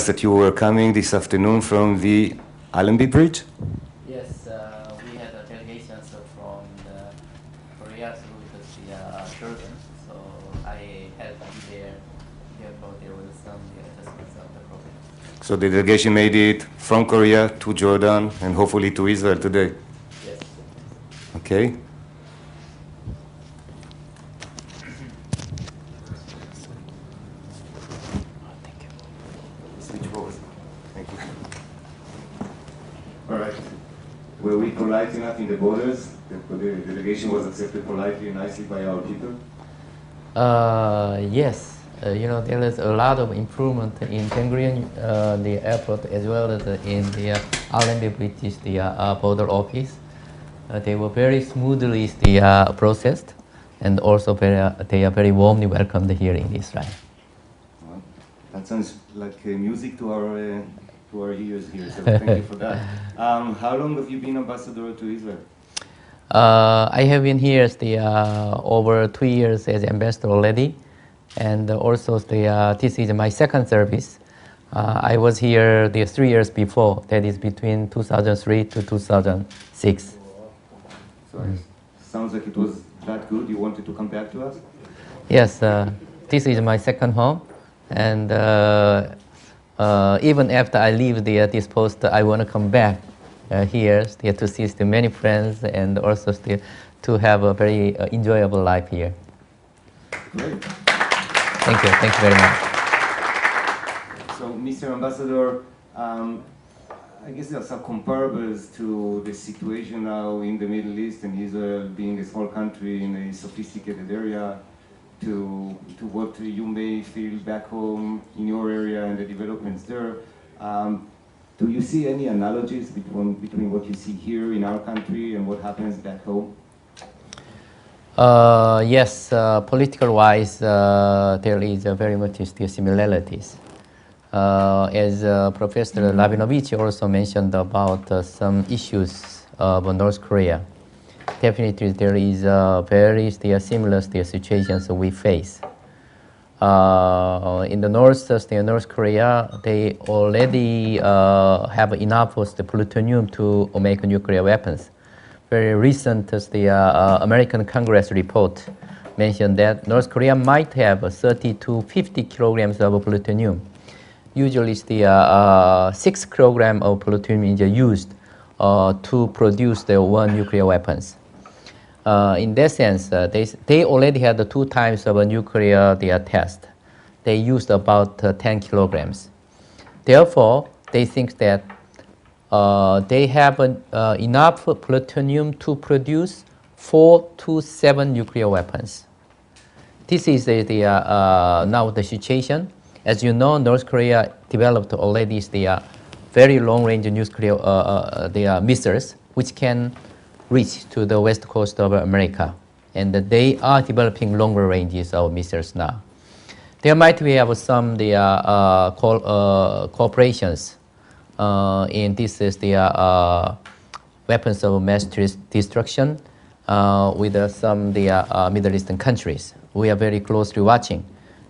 us that you were coming this afternoon from the Allenby Bridge? Yes, we had a delegation from Korea through the Jordan, so I helped them there. Therefore, there was some adjustments of the program. So the delegation made it from Korea to Jordan and hopefully to Israel today. Yes. Okay. Switch forward. Thank you. All right. Were we polite enough in the borders? The delegation was accepted politely and nicely by our people? Yes. There is a lot of improvement in Ben Gurion, the airport, as well as in the Allenby British, the border office. They were very smoothly processed, and also they are very warmly welcomed here in Israel. Well, that sounds like music to our ears here, so thank you for that. How long have you been ambassador to Israel? I have been here over 2 years as ambassador already, and also this is my second service. I was here 3 years before, that is between 2003 to 2006. So it sounds like it was that good, you wanted to come back to us? Yes, this is my second home, and even after I leave this post, I want to come back here to see many friends and also to have a very enjoyable life here. Great. Thank you very much. So, Mr. Ambassador, I guess there are some comparables to the situation now in the Middle East and Israel being a small country in a sophisticated area to what you may feel back home in your area and the developments there. Do you see any analogies between what you see here in our country and what happens back home? Yes, political-wise, there is very much still similarities. As Professor Labinovich also mentioned about some issues of North Korea, definitely there is very similar situations we face. In the North Korea, they already have enough of the plutonium to make nuclear weapons. Very recent, the American Congress report mentioned that North Korea might have 30 to 50 kilograms of plutonium. Usually, the 6 kilograms of plutonium is used to produce the one nuclear weapons. In that sense, they already had 2 times of a nuclear test. They used about 10 kilograms. Therefore, they think that they have enough plutonium to produce 4 to 7 nuclear weapons. This is now the situation. As you know, North Korea developed already the very long-range nuclear missiles, which can reach to the west coast of America, and they are developing longer ranges of missiles now. There might be some cooperations in this is weapons of mass destruction with some Middle Eastern countries. We are very closely watching,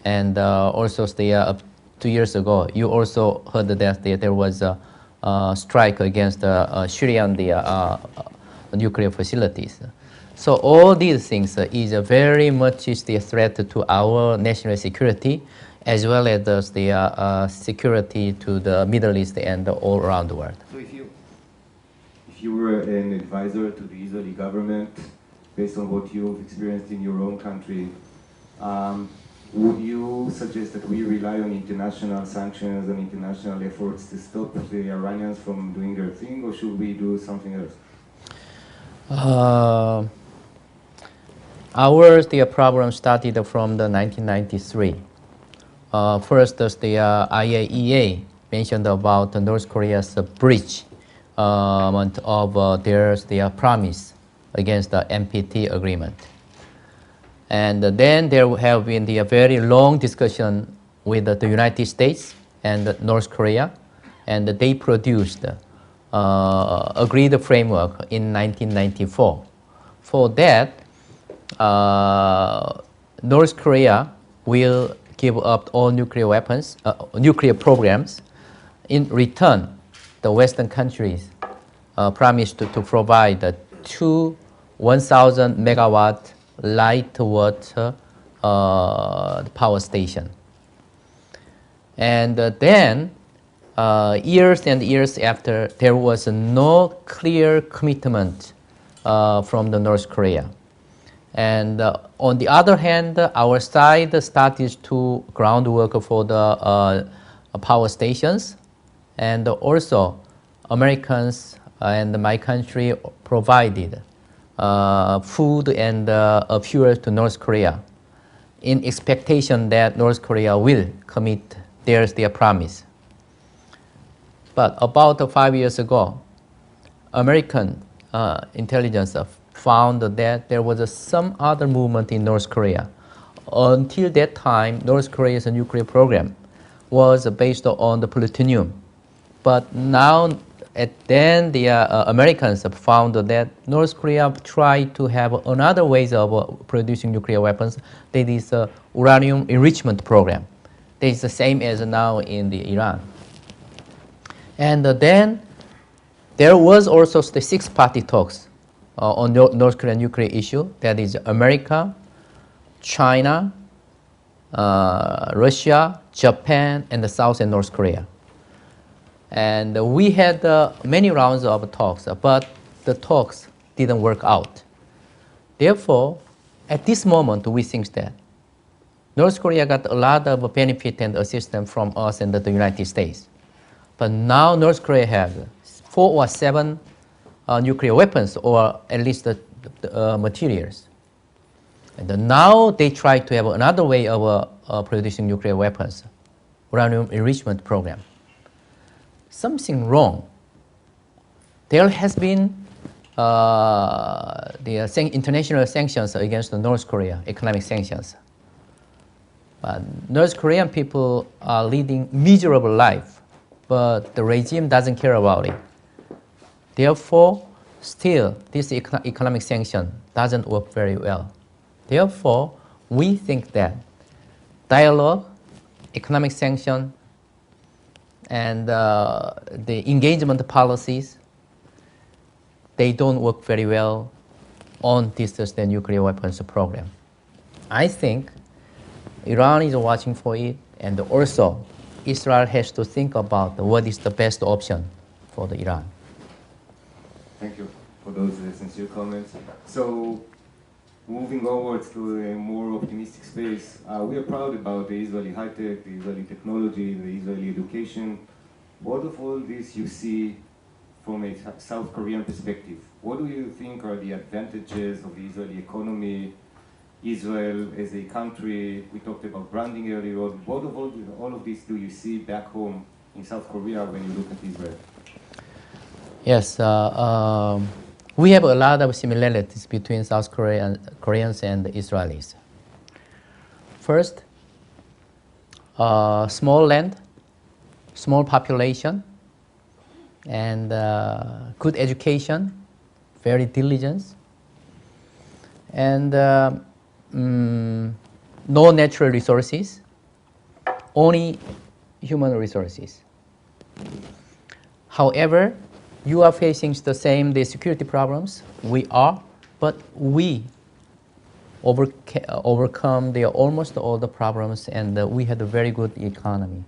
and also 2 years ago, you also heard that there was a strike against Syrian nuclear facilities. So all these things is very much the threat to our national security, as well as the security to the Middle East and all around the world. So if you were an advisor to the Israeli government, based on what you've experienced in your own country, would you suggest that we rely on international sanctions and international efforts to stop the Iranians from doing their thing, or should we do something else? The problem started from the 1993. First, the IAEA mentioned about North Korea's breach of their promise against the NPT agreement. And then there have been the very long discussion with the United States and North Korea, and they produced agreed framework in 1994. For that, North Korea will give up all nuclear weapons, nuclear programs, In return, the Western countries promised to provide two 1,000 megawatt light water power station. And then, years and years after, there was no clear commitment from the North Korea. And on the other hand, our side started to groundwork for the power stations, and also Americans and my country provided food and fuel to North Korea in expectation that North Korea will commit their promise. But about 5 years ago, American intelligence found that there was some other movement in North Korea. Until that time, North Korea's nuclear program was based on the plutonium. But now, then the Americans found that North Korea tried to have another ways of producing nuclear weapons. That is uranium enrichment program. That is the same as now in the Iran. And then there was also the six-party talks on North Korean nuclear issue. That is America, China, Russia, Japan, and the South and North Korea. And we had many rounds of talks, but the talks didn't work out. Therefore, at this moment, we think that North Korea got a lot of benefit and assistance from us and the United States. But now North Korea has 4 or 7 nuclear weapons, or at least the materials. And now they try to have another way of producing nuclear weapons, uranium enrichment program. Something wrong. There has been the international sanctions against North Korea, economic sanctions. But North Korean people are leading miserable life, but the regime doesn't care about it. Therefore, still, this economic sanction doesn't work very well. Therefore, we think that dialogue, economic sanction, and the engagement policies, they don't work very well on this nuclear weapons program. I think Iran is watching for it, and also Israel has to think about what is the best option for the Iran. Thank you for those sincere comments. So, moving onwards to a more optimistic space, we are proud about the Israeli high-tech, the Israeli technology, the Israeli education. What of all this you see from a South Korean perspective? What do you think are the advantages of the Israeli economy, Israel as a country? We talked about branding earlier on. What of all of this do you see back home in South Korea when you look at Israel? Yes, we have a lot of similarities between South Koreans and Israelis. First, small land, small population, and good education, very diligent, and no natural resources, only human resources. However, you are facing the security problems we are, but we overcome almost all the problems, and we had a very good economy.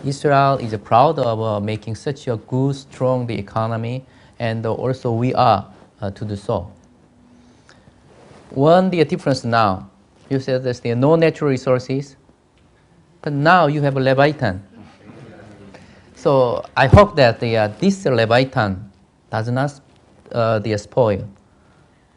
Israel is proud of making such a good, strong economy, and also we are to do so. The difference now, you said there's no natural resources, but now you have a Leviathan. So I hope that this Leviathan does not spoil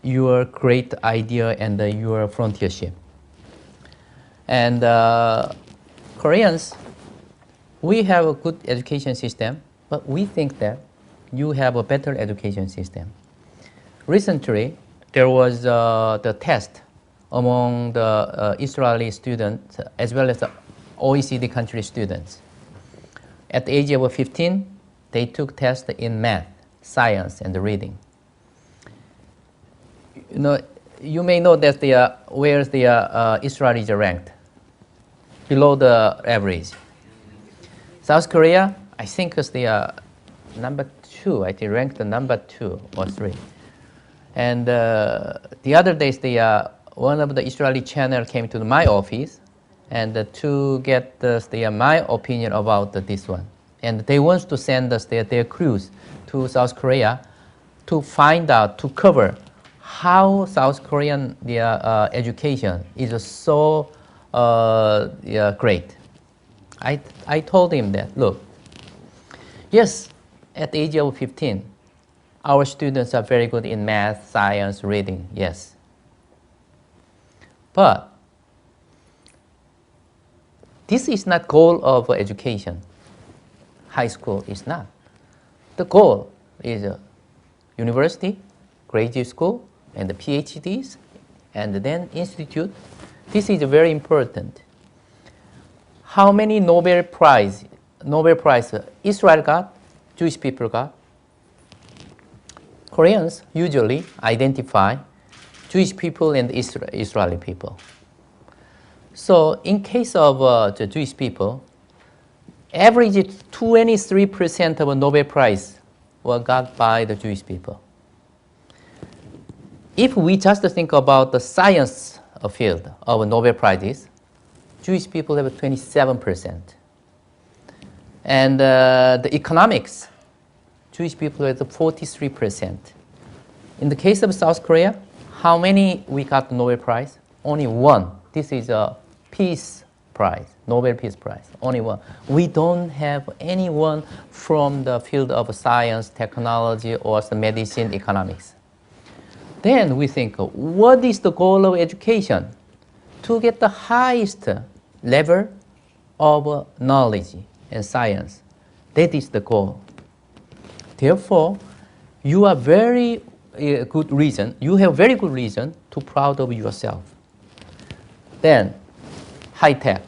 your great idea and your frontiership. And Koreans, we have a good education system, but we think that you have a better education system. Recently, there was the test among the Israeli students as well as the OECD country students. At the age of 15, they took tests in math, science, and reading. You may know that where the Israelis are ranked, below the average. South Korea, I think it's the number 2. I think ranked the number 2 or 3. And the other days, one of the Israeli channel came to my office, and to get my opinion about this one. And they want to send us their crews to South Korea to find out, to cover how South Korean education is so great. I told him that, look, yes, at the age of 15, our students are very good in math, science, reading, yes. But this is not goal of education. High school is not. The goal is university, graduate school, and the PhDs, and then institute. This is very important. How many Nobel Prize Israel got, Jewish people got? Koreans usually identify Jewish people and Israeli people. So in case of the Jewish people, average 23% of a Nobel Prize were got by the Jewish people. If we just think about the science field of Nobel Prizes, Jewish people have 27%. And the economics, Jewish people have 43%. In the case of South Korea, how many we got the Nobel Prize? Only one. This is a Peace Prize, Nobel Peace Prize, only one. We don't have anyone from the field of science, technology, or medicine, economics. Then we think, what is the goal of education? To get the highest level of knowledge and science. That is the goal. Therefore, you have very good reason to proud of yourself. Then, high tech.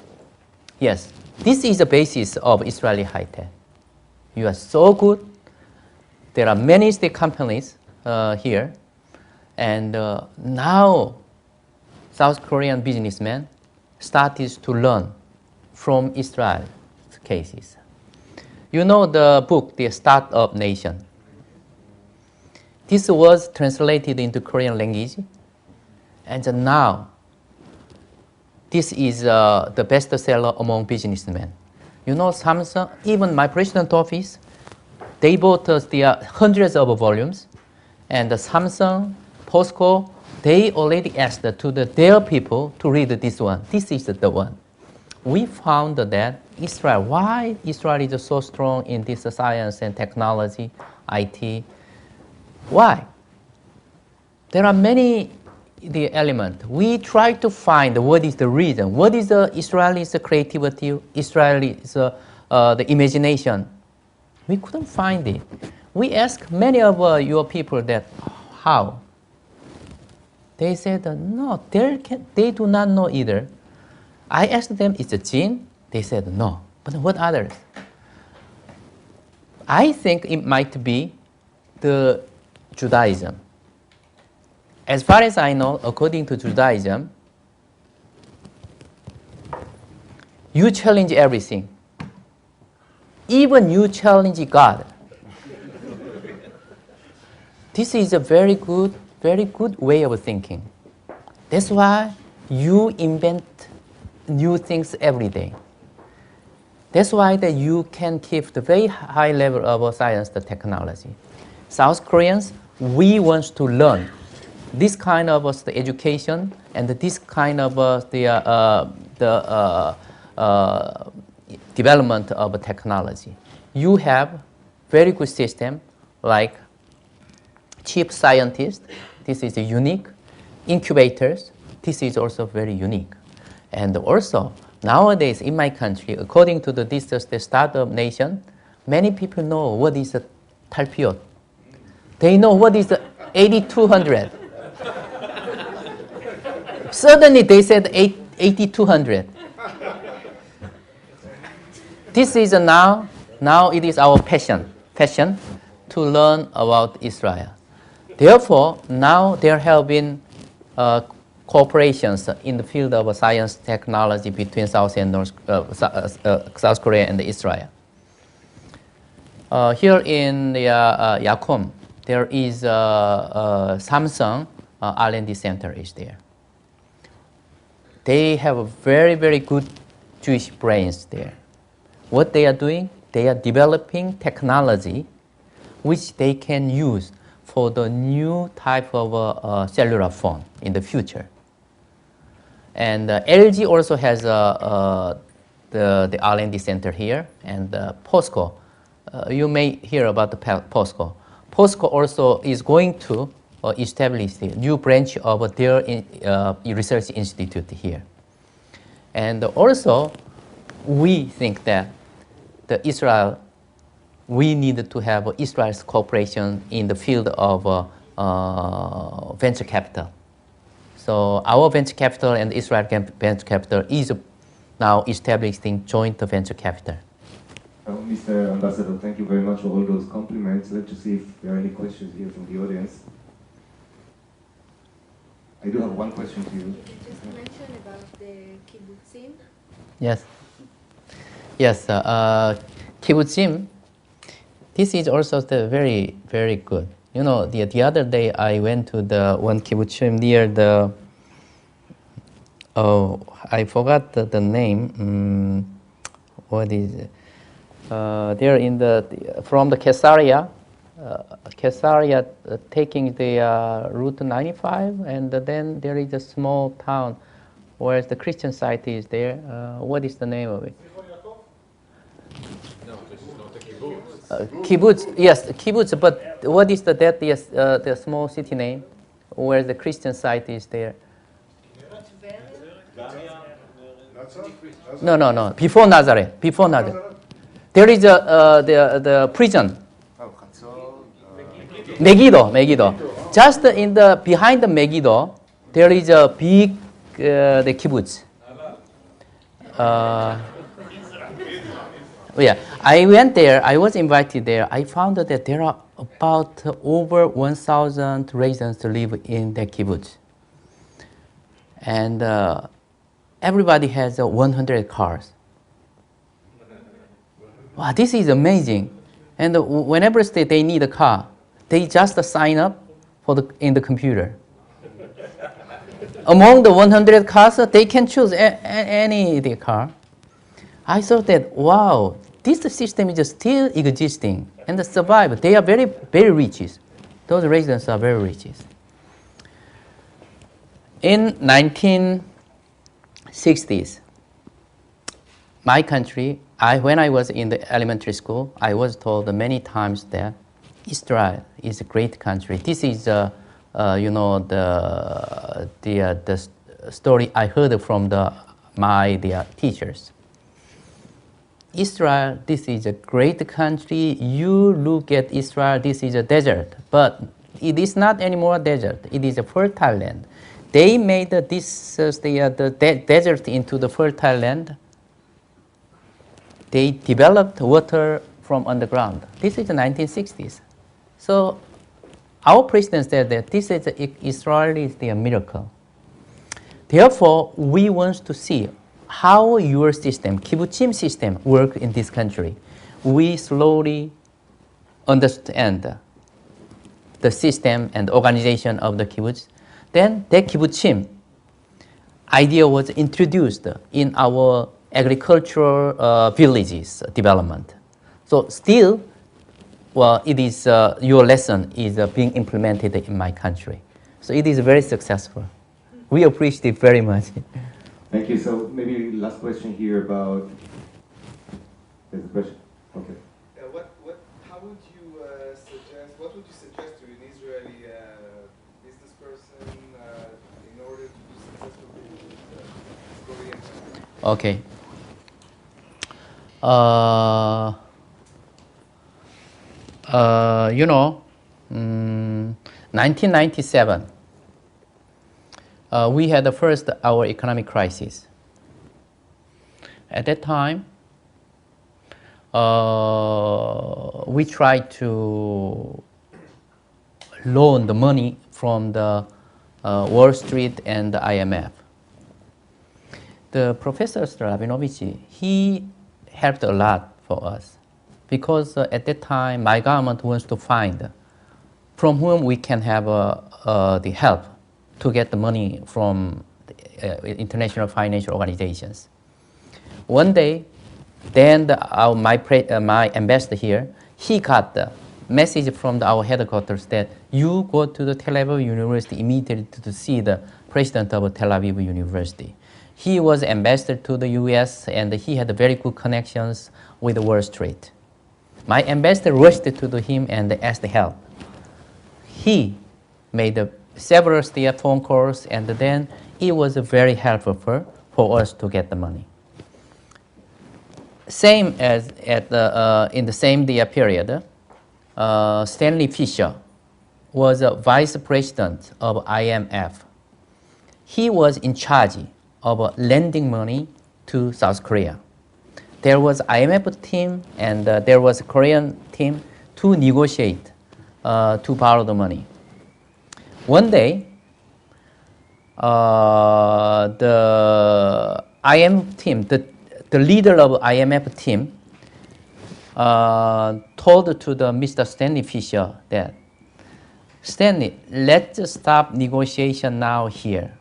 Yes, this is the basis of Israeli high tech. You are so good. There are many state companies here. And now, South Korean businessmen started to learn from Israel cases. You know the book, The Startup Nation. This was translated into Korean language. And now, this is the bestseller among businessmen. You know, Samsung, even my president's office, they bought us hundreds of volumes. And Samsung, POSCO, they already asked their people to read this one. This is the one. We found that Israel, why Israel is so strong in this science and technology, IT? Why? There are many elements. We try to find what is the reason. What is the Israelis' creativity, Israelis' the imagination? We couldn't find it. We asked many of your people that, how? They said, no, they do not know either. I asked them, is it gene? They said, no. But what others? I think it might be the Judaism. As far as I know, according to Judaism, you challenge everything. Even you challenge God. This is a very good way of thinking. That's why you invent new things every day. That's why that you can keep the very high level of science and technology. South Koreans, we want to learn this kind of the education and this kind of the development of technology. You have very good system like chief scientists. This is unique. Incubators. This is also very unique. And also, nowadays in my country, according to the startup nation, many people know what is a talpiot. They know what is the 8200. Suddenly they said 8200. This is now it is our passion to learn about Israel. Therefore, now there have been cooperations in the field of science technology between South Korea and Israel. Here in the Yakom, there is Samsung R&D center is there. They have a very, very good Jewish brains there. What they are doing, they are developing technology which they can use for the new type of cellular phone in the future. And LG also has the R&D center here, and POSCO. You may hear about the POSCO. POSCO also is going to establish a new branch of their research institute here. And also, we think that we need to have Israel's cooperation in the field of venture capital. So our venture capital and Israel venture capital is now establishing joint venture capital. Mr. Ambassador, thank you very much for all those compliments. Let's just see if there are any questions here from the audience. I do have one question to you. You just mentioned about the kibbutzim. Yes. Yes, kibbutzim. This is also very, very good. You know, the other day I went to the one kibbutzim near the, I forgot the name. What is it? They're in from the Caesarea, taking the Route 95, and then there is a small town where the Christian site is there. What is the name of it? Kibbutz, yes, kibbutz. But what is the small city name where the Christian site is there? No. Before Nazareth. There is the prison. Megiddo. Just behind the Megiddo, there is a big the kibbutz. Yeah, I went there. I was invited there. I found that there are about over 1,000 residents live in the kibbutz, and everybody has 100 cars. Wow, this is amazing! And whenever they need a car, they just sign up in the computer. Among the 100 cars, they can choose any car. I thought that, wow, this system is still existing and survive. They are very, very rich. Those residents are very rich. In 1960s, my country, when I was in the elementary school, I was told many times that Israel is a great country. This is, the story I heard from my teachers. Israel, this is a great country. You look at Israel, this is a desert, but it is not anymore a desert. It is a fertile land. They made the desert into the fertile land. They developed water from underground. This is the 1960s. So our president said that this is Israel is a miracle. Therefore, we want to see how your system, kibbutzim system, work in this country. We slowly understand the system and organization of the kibbutz. Then the kibbutzim idea was introduced in our agricultural villages development. So still, well, it is your lesson is being implemented in my country. So it is very successful. We appreciate it very much. Thank you. So maybe last question here about. There's a question. Okay. How would you suggest? What would you suggest to an Israeli business person in order to be successful with Korean? Okay. 1997. We had our economic crisis. At that time, we tried to loan the money from the Wall Street and the IMF. The Professor Rabinovich, he helped a lot for us because at that time my government wants to find from whom we can have the help to get the money from international financial organizations. One day, then my ambassador here, he got the message from our headquarters that you go to the Tel Aviv University immediately to see the president of Tel Aviv University. He was ambassador to the US and he had very good connections with Wall Street. My ambassador rushed to him and asked help. He made several phone calls and then it was very helpful for us to get the money. Same as in the same period, Stanley Fischer was a vice president of IMF. He was in charge of lending money to South Korea. There was IMF team and there was a Korean team to negotiate to borrow the money. One day, the IMF team, the leader of IMF team, told to the Mr. Stanley Fischer that, Stanley, let's stop negotiation now here,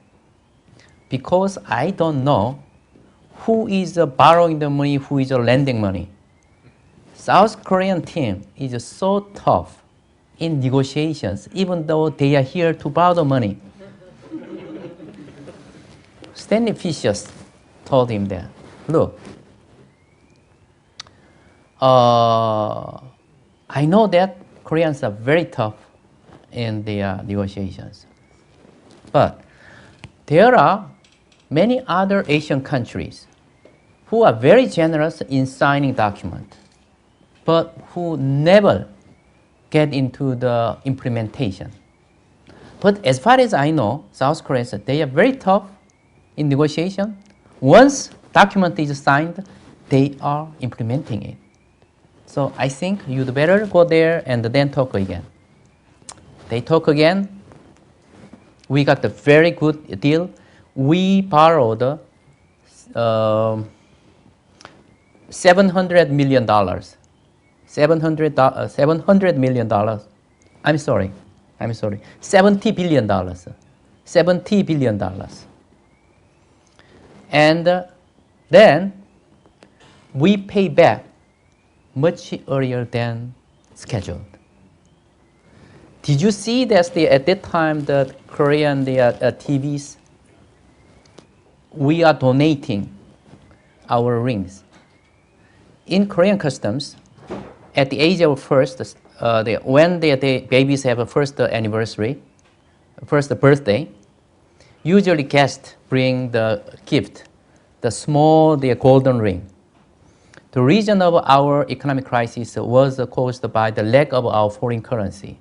because I don't know who is borrowing the money, who is lending money. South Korean team is so tough in negotiations, even though they are here to borrow the money. Stanley Fischer told him that, look, I know that Koreans are very tough in their negotiations, but there are many other Asian countries who are very generous in signing documents, but who never get into the implementation. But as far as I know, South Koreans, they are very tough in negotiation. Once document is signed, they are implementing it. So I think you'd better go there and then talk again. They talk again. We got a very good deal. We borrowed $700 million. $700 million. I'm sorry. $70 billion. $70 billion. And then we pay back much earlier than scheduled. Did you see that at that time the Korean TVs, we are donating our rings. In Korean customs, at the age of first, when the babies have a first anniversary, first birthday, usually guests bring the gift, the small, the golden ring. The reason of our economic crisis was caused by the lack of our foreign currency.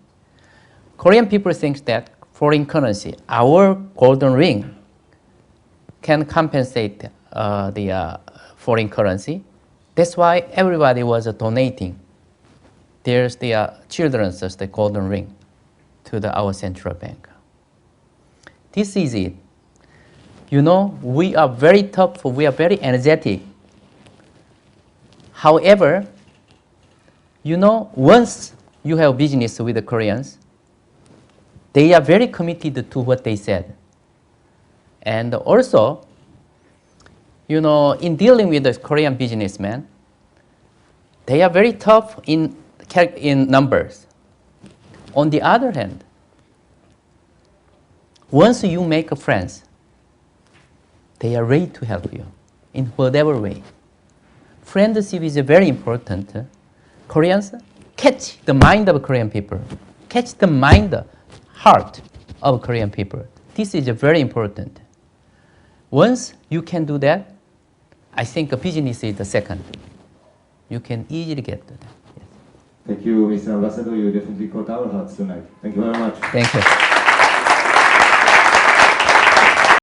Korean people think that foreign currency, our golden ring, can compensate the foreign currency. That's why everybody was donating there's the children's the golden ring to our central bank. This is it. You know, we are very tough, we are very energetic. However, you know, once you have business with the Koreans, they are very committed to what they said. And also, you know, in dealing with the Korean businessmen, they are very tough in numbers. On the other hand, once you make friends, they are ready to help you in whatever way. Friendship is very important. Koreans catch the mind of Korean people, catch the mind, heart of Korean people. This is very important. Once you can do that, I think a business is the second. You can easily get to that. Yes. Thank you, Mr. Ambassador. You definitely caught our hearts tonight. Thank you very much. Thank you.